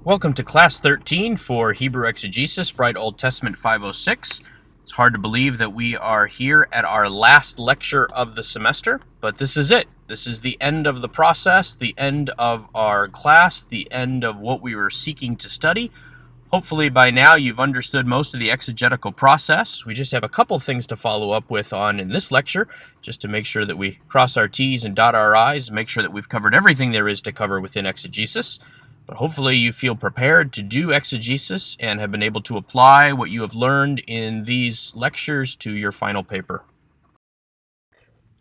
Welcome to Class 13 for Hebrew Exegesis, BRITE Old Testament 506. It's hard to believe that we are here at our last lecture of the semester, but this is it. This is the end of the process, the end of our class, the end of what we were seeking to study. Hopefully by now you've understood most of the exegetical process. We just have a couple things to follow up with in this lecture, just to make sure that we cross our T's and dot our I's, and make sure that we've covered everything there is to cover within exegesis. But hopefully you feel prepared to do exegesis and have been able to apply what you have learned in these lectures to your final paper.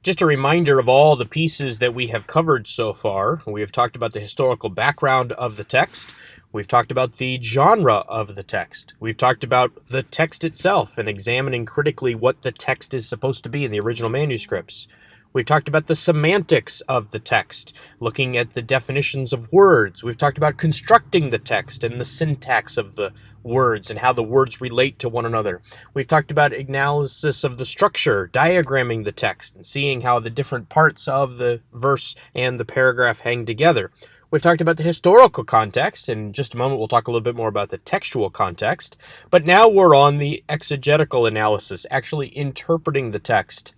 Just a reminder of all the pieces that we have covered so far. We have talked about the historical background of the text. We've talked about the genre of the text. We've talked about the text itself and examining critically what the text is supposed to be in the original manuscripts. We've talked about the semantics of the text, looking at the definitions of words. We've talked about constructing the text and the syntax of the words and how the words relate to one another. We've talked about analysis of the structure, diagramming the text, and seeing how the different parts of the verse and the paragraph hang together. We've talked about the historical context, and in just a moment we'll talk a little bit more about the textual context. But now we're on the exegetical analysis, actually interpreting the text.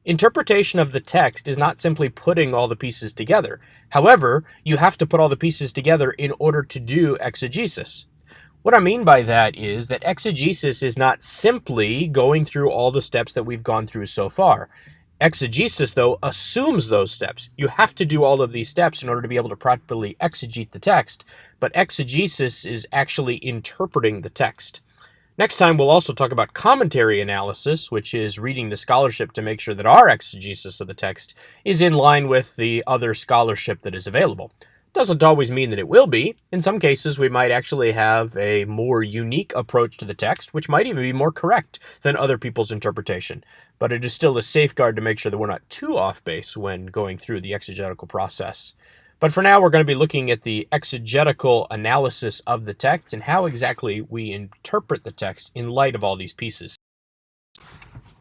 Interpretation of the text is not simply putting all the pieces together. However, you have to put all the pieces together in order to do exegesis. What I mean by that is that exegesis is not simply going through all the steps that we've gone through so far. Exegesis, though, assumes those steps. You have to do all of these steps in order to be able to properly exegete the text, but exegesis is actually interpreting the text. Next time, we'll also talk about commentary analysis, which is reading the scholarship to make sure that our exegesis of the text is in line with the other scholarship that is available. Doesn't always mean that it will be. In some cases, we might actually have a more unique approach to the text, which might even be more correct than other people's interpretation. But it is still a safeguard to make sure that we're not too off base when going through the exegetical process. But for now, we're going to be looking at the exegetical analysis of the text and how exactly we interpret the text in light of all these pieces.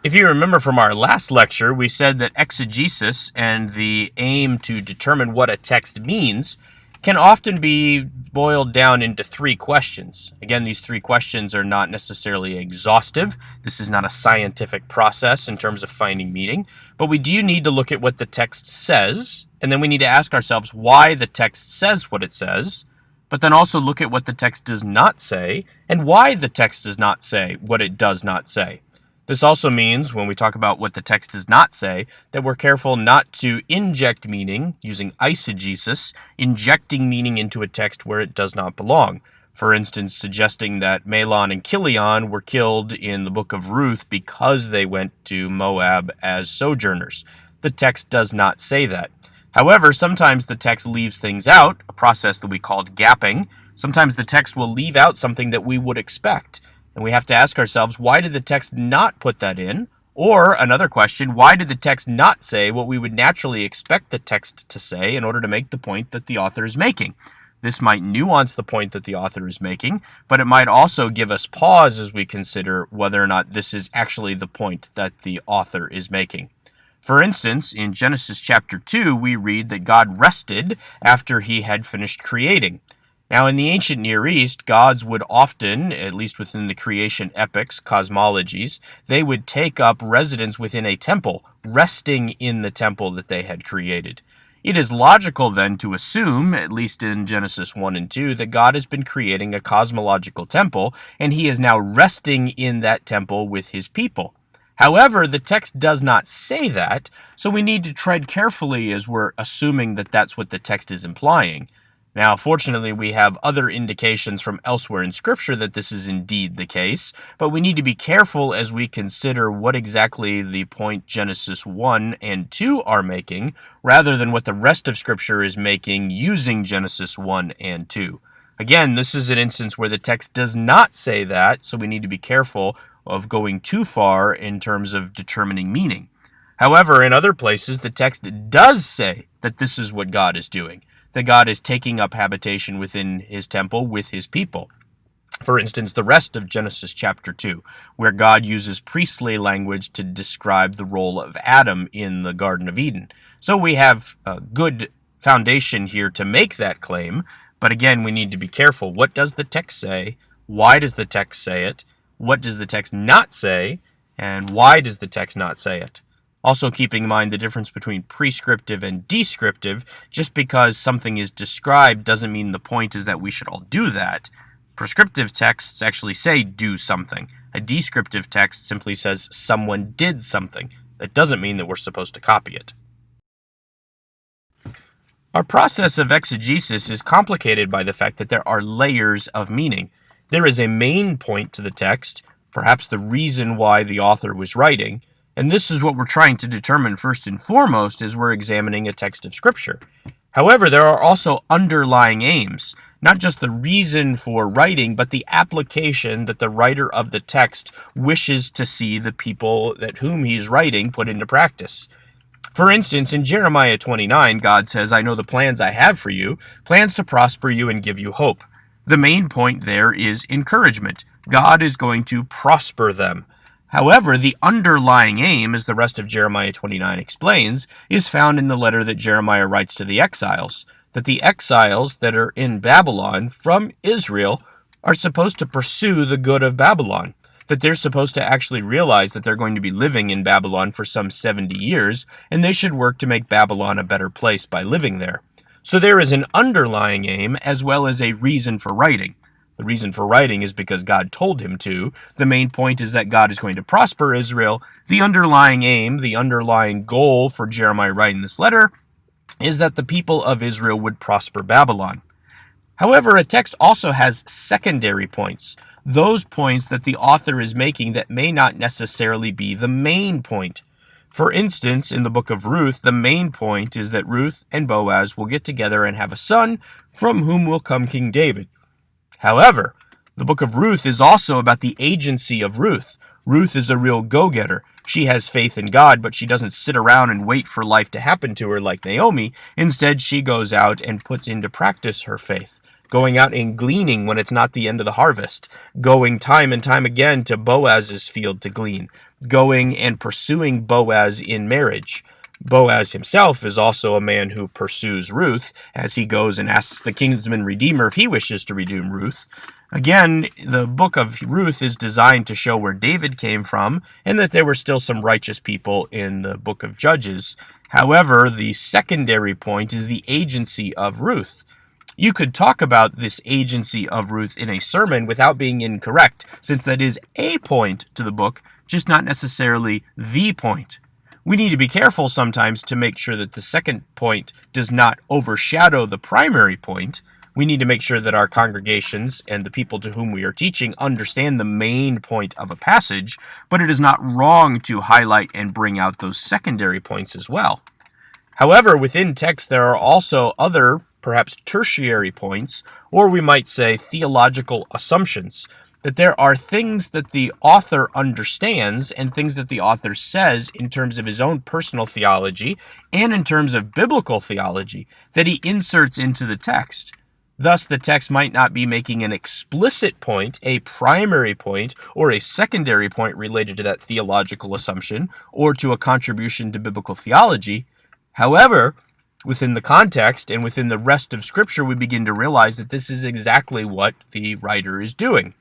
If you remember from our last lecture, we said that exegesis and the aim to determine what a text means can often be boiled down into three questions. Again, these three questions are not necessarily exhaustive. This is not a scientific process in terms of finding meaning, but we do need to look at what the text says, and then we need to ask ourselves why the text says what it says, but then also look at what the text does not say and why the text does not say what it does not say. This also means, when we talk about what the text does not say, that we're careful not to inject meaning using eisegesis, injecting meaning into a text where it does not belong. For instance, suggesting that Mahlon and Chilion were killed in the book of Ruth because they went to Moab as sojourners. The text does not say that. However, sometimes the text leaves things out, a process that we called gapping. Sometimes the text will leave out something that we would expect. And we have to ask ourselves, why did the text not put that in? Or another question, why did the text not say what we would naturally expect the text to say in order to make the point that the author is making? This might nuance the point that the author is making, but it might also give us pause as we consider whether or not this is actually the point that the author is making. For instance, in Genesis chapter 2, we read that God rested after he had finished creating. Now, in the ancient Near East, gods would often, at least within the creation epics, cosmologies, they would take up residence within a temple, resting in the temple that they had created. It is logical then to assume, at least in Genesis 1 and 2, that God has been creating a cosmological temple, and he is now resting in that temple with his people. However, the text does not say that, so we need to tread carefully as we're assuming that that's what the text is implying. Now, fortunately, we have other indications from elsewhere in Scripture that this is indeed the case, but we need to be careful as we consider what exactly the point Genesis 1 and 2 are making, rather than what the rest of Scripture is making using Genesis 1 and 2. Again, this is an instance where the text does not say that, so we need to be careful of going too far in terms of determining meaning. However, in other places, the text does say that this is what God is doing, that God is taking up habitation within his temple with his people. For instance, the rest of Genesis chapter 2, where God uses priestly language to describe the role of Adam in the Garden of Eden. So we have a good foundation here to make that claim, But again, we need to be careful. What does the text say? Why does the text say it? What does the text not say? And why does the text not say it? Also keeping in mind the difference between prescriptive and descriptive. Just because something is described doesn't mean the point is that we should all do that. Prescriptive texts actually say do something. A descriptive text simply says someone did something. That doesn't mean that we're supposed to copy it. Our process of exegesis is complicated by the fact that there are layers of meaning. There is a main point to the text, perhaps the reason why the author was writing, and this is what we're trying to determine first and foremost as we're examining a text of Scripture. However, there are also underlying aims, not just the reason for writing, but the application that the writer of the text wishes to see the people at whom he's writing put into practice. For instance, in Jeremiah 29, God says, "I know the plans I have for you, plans to prosper you and give you hope." The main point there is encouragement. God is going to prosper them. However, the underlying aim, as the rest of Jeremiah 29 explains, is found in the letter that Jeremiah writes to the exiles, that the exiles that are in Babylon from Israel are supposed to pursue the good of Babylon, that they're supposed to actually realize that they're going to be living in Babylon for some 70 years, and they should work to make Babylon a better place by living there. So there is an underlying aim as well as a reason for writing. The reason for writing is because God told him to. The main point is that God is going to prosper Israel. The underlying aim, the underlying goal for Jeremiah writing this letter is that the people of Israel would prosper Babylon. However, a text also has secondary points, those points that the author is making that may not necessarily be the main point. For instance, in the book of Ruth, the main point is that Ruth and Boaz will get together and have a son from whom will come King David. However, the book of Ruth is also about the agency of Ruth. Ruth is a real go-getter. She has faith in God, but she doesn't sit around and wait for life to happen to her like Naomi. Instead, she goes out and puts into practice her faith, going out and gleaning when it's not the end of the harvest, going time and time again to Boaz's field to glean, going and pursuing Boaz in marriage. Boaz himself is also a man who pursues Ruth as he goes and asks the kinsman redeemer if he wishes to redeem Ruth. Again, the book of Ruth is designed to show where David came from and that there were still some righteous people in the book of Judges. However, the secondary point is the agency of Ruth. You could talk about this agency of Ruth in a sermon without being incorrect, since that is a point to the book, just not necessarily the point. We need to be careful sometimes to make sure that the second point does not overshadow the primary point. We need to make sure that our congregations and the people to whom we are teaching understand the main point of a passage, but it is not wrong to highlight and bring out those secondary points as well. However, within text there are also other, perhaps tertiary points, or we might say theological assumptions, that there are things that the author understands and things that the author says in terms of his own personal theology and in terms of biblical theology that he inserts into the text. Thus, the text might not be making an explicit point, a primary point, or a secondary point related to that theological assumption or to a contribution to biblical theology. However, within the context and within the rest of Scripture, we begin to realize that this is exactly what the writer is doing.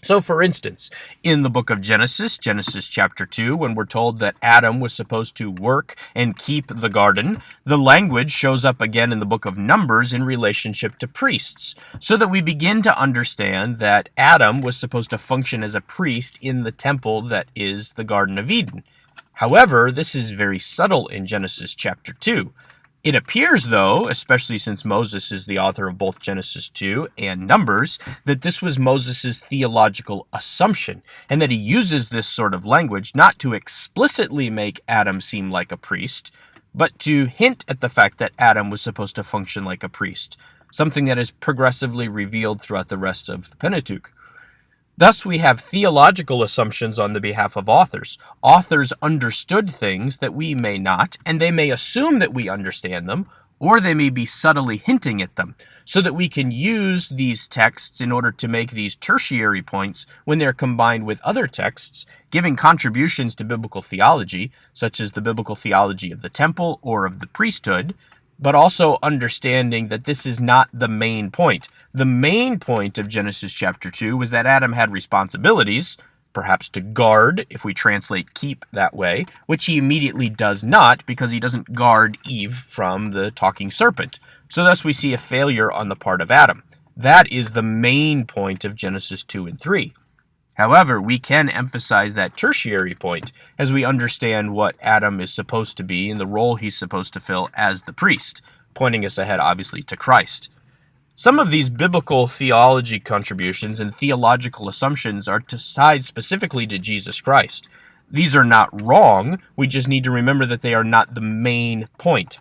So, for instance, in the book of Genesis chapter 2, when we're told that Adam was supposed to work and keep the garden, the language shows up again in the book of Numbers in relationship to priests, so that we begin to understand that Adam was supposed to function as a priest in the temple that is the Garden of Eden. However, this is very subtle in Genesis chapter 2. It appears, though, especially since Moses is the author of both Genesis 2 and Numbers, that this was Moses' theological assumption, and that he uses this sort of language not to explicitly make Adam seem like a priest, but to hint at the fact that Adam was supposed to function like a priest, something that is progressively revealed throughout the rest of the Pentateuch. Thus, we have theological assumptions on the behalf of authors. Authors understood things that we may not, and they may assume that we understand them, or they may be subtly hinting at them, so that we can use these texts in order to make these tertiary points when they're combined with other texts, giving contributions to biblical theology, such as the biblical theology of the temple or of the priesthood, but also understanding that this is not the main point. The main point of Genesis chapter 2 was that Adam had responsibilities, perhaps to guard, if we translate keep that way, which he immediately does not because he doesn't guard Eve from the talking serpent. So thus we see a failure on the part of Adam. That is the main point of Genesis 2 and 3. However, we can emphasize that tertiary point as we understand what Adam is supposed to be and the role he's supposed to fill as the priest, pointing us ahead, obviously, to Christ. Some of these biblical theology contributions and theological assumptions are tied specifically to Jesus Christ. These are not wrong, we just need to remember that they are not the main point.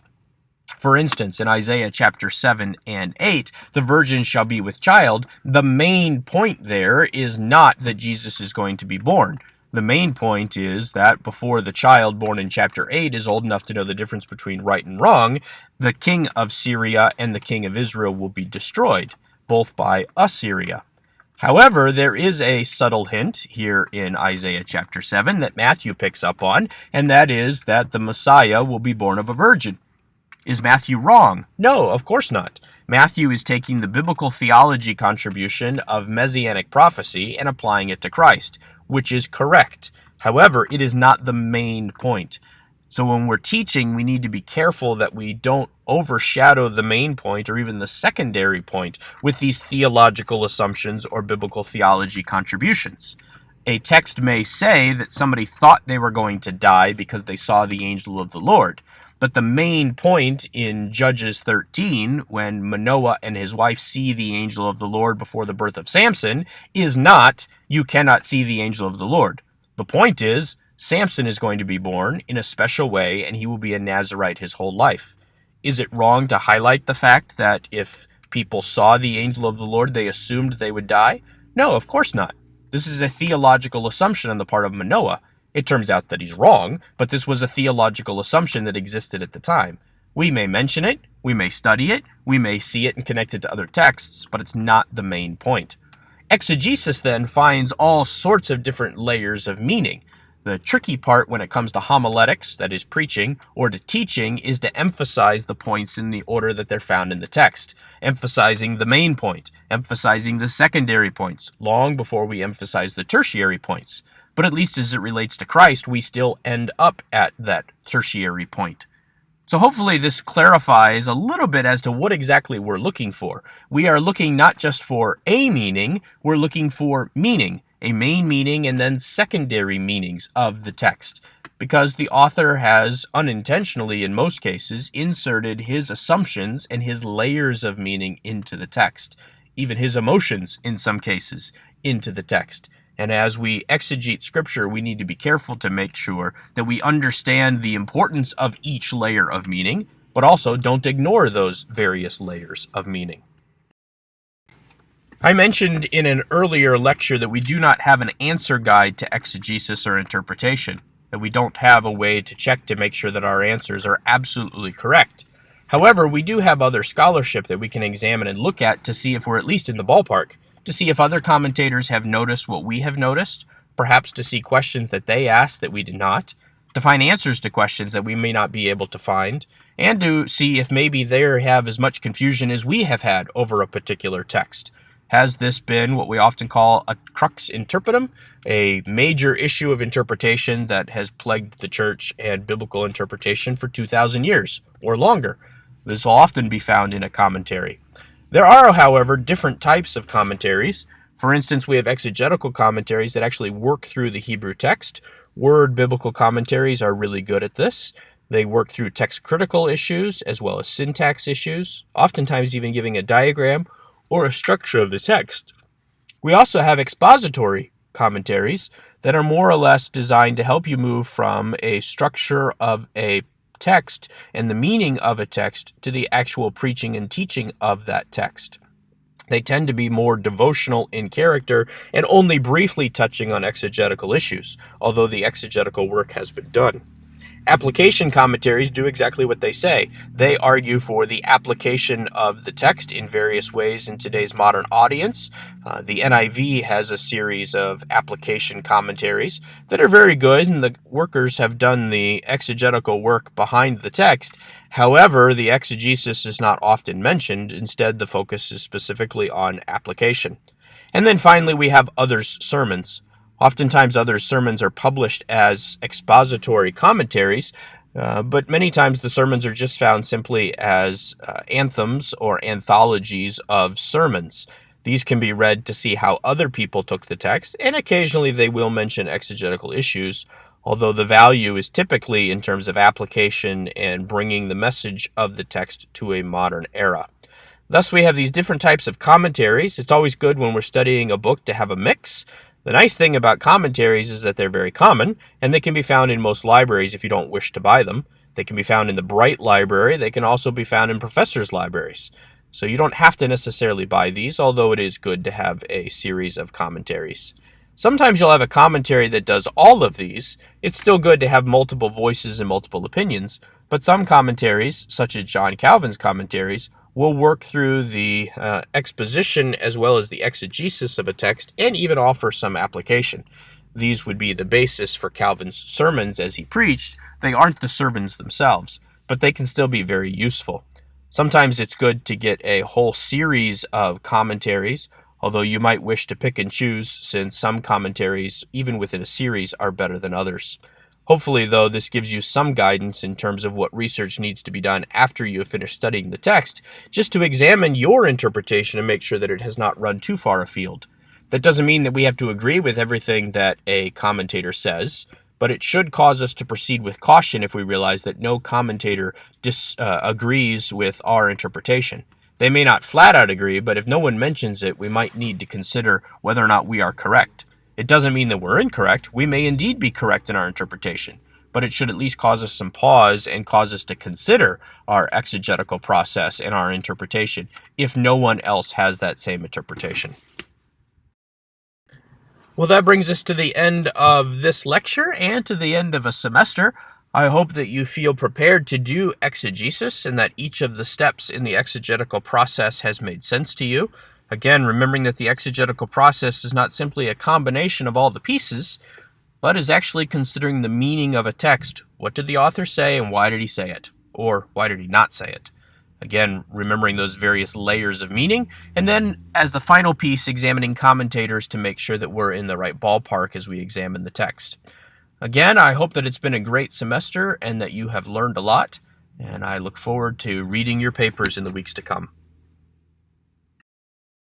For instance, in Isaiah chapter 7 and 8, the virgin shall be with child. The main point there is not that Jesus is going to be born. The main point is that before the child born in chapter 8 is old enough to know the difference between right and wrong, the king of Syria and the king of Israel will be destroyed, both by Assyria. However, there is a subtle hint here in Isaiah chapter 7 that Matthew picks up on, and that is that the Messiah will be born of a virgin. Is Matthew wrong? No, of course not. Matthew is taking the biblical theology contribution of messianic prophecy and applying it to Christ, which is correct. However, it is not the main point. So when we're teaching, we need to be careful that we don't overshadow the main point or even the secondary point with these theological assumptions or biblical theology contributions. A text may say that somebody thought they were going to die because they saw the angel of the Lord. But the main point in Judges 13, when Manoah and his wife see the angel of the Lord before the birth of Samson, is not, you cannot see the angel of the Lord. The point is, Samson is going to be born in a special way, and he will be a Nazirite his whole life. Is it wrong to highlight the fact that if people saw the angel of the Lord, they assumed they would die? No, of course not. This is a theological assumption on the part of Manoah. It turns out that he's wrong, but this was a theological assumption that existed at the time. We may mention it, we may study it, we may see it and connect it to other texts, but it's not the main point. Exegesis then finds all sorts of different layers of meaning. The tricky part when it comes to homiletics, that is preaching, or to teaching, is to emphasize the points in the order that they're found in the text, emphasizing the main point, emphasizing the secondary points, long before we emphasize the tertiary points. But at least as it relates to Christ, we still end up at that tertiary point. So hopefully this clarifies a little bit as to what exactly we're looking for. We are looking not just for a meaning, we're looking for meaning, a main meaning and then secondary meanings of the text, because the author has unintentionally, in most cases, inserted his assumptions and his layers of meaning into the text, even his emotions, in some cases, into the text. And as we exegete Scripture, we need to be careful to make sure that we understand the importance of each layer of meaning, but also don't ignore those various layers of meaning. I mentioned in an earlier lecture that we do not have an answer guide to exegesis or interpretation, that we don't have a way to check to make sure that our answers are absolutely correct. However, we do have other scholarship that we can examine and look at to see if we're at least in the ballpark, to see if other commentators have noticed what we have noticed, perhaps to see questions that they asked that we did not, to find answers to questions that we may not be able to find, and to see if maybe they have as much confusion as we have had over a particular text. Has this been what we often call a crux interpretum, a major issue of interpretation that has plagued the church and biblical interpretation for 2,000 years or longer? This will often be found in a commentary. There are, however, different types of commentaries. For instance, we have exegetical commentaries that actually work through the Hebrew text. Word biblical commentaries are really good at this. They work through text critical issues as well as syntax issues, oftentimes even giving a diagram or a structure of the text. We also have expository commentaries that are more or less designed to help you move from a structure of a text and the meaning of a text to the actual preaching and teaching of that text. They tend to be more devotional in character and only briefly touching on exegetical issues, although the exegetical work has been done. Application commentaries do exactly what they say. They argue for the application of the text in various ways in today's modern audience. The NIV has a series of application commentaries that are very good, and the workers have done the exegetical work behind the text. However, the exegesis is not often mentioned. Instead, the focus is specifically on application. And then finally, we have others' sermons. Oftentimes, others' sermons are published as expository commentaries, but many times the sermons are just found simply as anthems or anthologies of sermons. These can be read to see how other people took the text, and occasionally they will mention exegetical issues, although the value is typically in terms of application and bringing the message of the text to a modern era. Thus, we have these different types of commentaries. It's always good when we're studying a book to have a mix. The nice thing about commentaries is that they're very common, and they can be found in most libraries if you don't wish to buy them. They can be found in the BRITE library. They can also be found in professors' libraries. So you don't have to necessarily buy these, although it is good to have a series of commentaries. Sometimes you'll have a commentary that does all of these. It's still good to have multiple voices and multiple opinions, but some commentaries, such as John Calvin's commentaries, will work through the exposition as well as the exegesis of a text and even offer some application. These would be the basis for Calvin's sermons as he preached. They aren't the sermons themselves, but they can still be very useful. Sometimes it's good to get a whole series of commentaries, although you might wish to pick and choose since some commentaries, even within a series, are better than others. Hopefully, though, this gives you some guidance in terms of what research needs to be done after you have finished studying the text, just to examine your interpretation and make sure that it has not run too far afield. That doesn't mean that we have to agree with everything that a commentator says, but it should cause us to proceed with caution if we realize that no commentator agrees with our interpretation. They may not flat out agree, but if no one mentions it, we might need to consider whether or not we are correct. It doesn't mean that we're incorrect. We may indeed be correct in our interpretation, but it should at least cause us some pause and cause us to consider our exegetical process and our interpretation if no one else has that same interpretation. Well, that brings us to the end of this lecture and to the end of a semester. I hope that you feel prepared to do exegesis and that each of the steps in the exegetical process has made sense to you. Again, remembering that the exegetical process is not simply a combination of all the pieces, but is actually considering the meaning of a text. What did the author say and why did he say it? Or why did he not say it? Again, remembering those various layers of meaning. And then, as the final piece, examining commentators to make sure that we're in the right ballpark as we examine the text. Again, I hope that it's been a great semester and that you have learned a lot. And I look forward to reading your papers in the weeks to come.